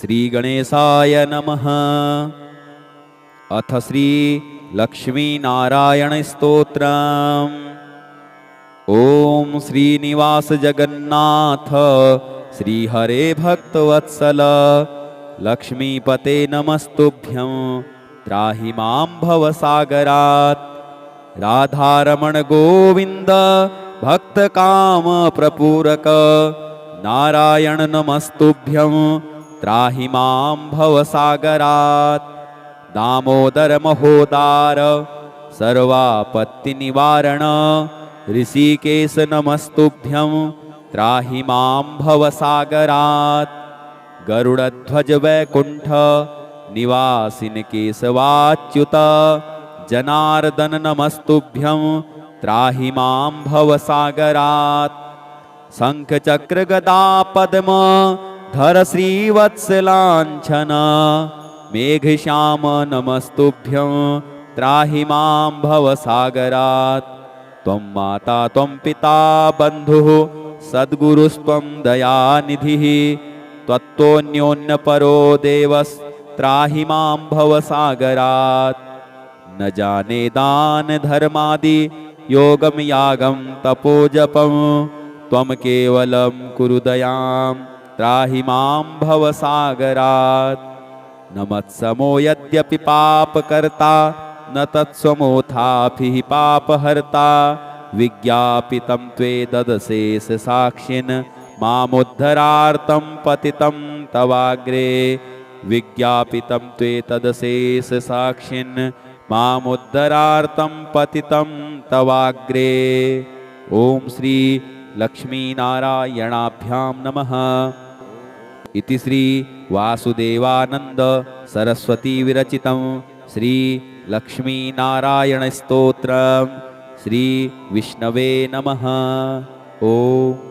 श्रीगणेशाय नमः। अथ श्री लक्ष्मीनारायणस्तोत्रम्। ॐ श्रीनिवास जगन्नाथ श्रीहरे भक्तवत्सल लक्ष्मीपते नमस्तुभ्यं त्राहि मां भवसागरात्। राधारमण गोविंद भक्तकाम प्रपूरक नारायण नमस्तुभ्यं त्राहि मां भवसागरात्। दामोदर महोदार सर्वापत्ति निवारण ऋषिकेश नमस्तुभ्यं त्राहि मां भवसागरात्। गरुडध्वज वैकुंठ निवासिन केशवाच्युत जनार्दन नमस्तुभ्यं त्राहि मां भवसागरात्। शंख चक्र गदा पद्म धर श्रीवत्सलांछन मेघश्याम नमस्तुभ्यं त्राहि मां भवसागरात्। त्वं माता त्वं पिता बन्धुः सद्गुरुस्त्वं दयानिधिः त्वत्तोऽन्योन्यपरो देवस्त्राहि मां भवसागरात्। न जाने दान धर्मादि योगम यागम तपोजपं त्वं केवलं कुरु दयां त्राहि मां भवसागरात्। न मत्समो यद्यपि पापकर्ता न तत्स्वमोथापि पापहर्ता विज्ञापितं त्वेतदशेष साक्षिन् मामुद्धरार्तं पतितं तवाग्रे। विज्ञापितं त्वेतदशेष साक्षिन् मामुद्धरार्तं पतितं तवाग्रे। ॐ श्री लक्ष्मीनारायणाभ्यां नमः। इति श्री वासुदेवानंद सरस्वती विरचितं श्री लक्ष्मीनारायण स्तोत्रम्। श्री विष्णवे नमः। ओम।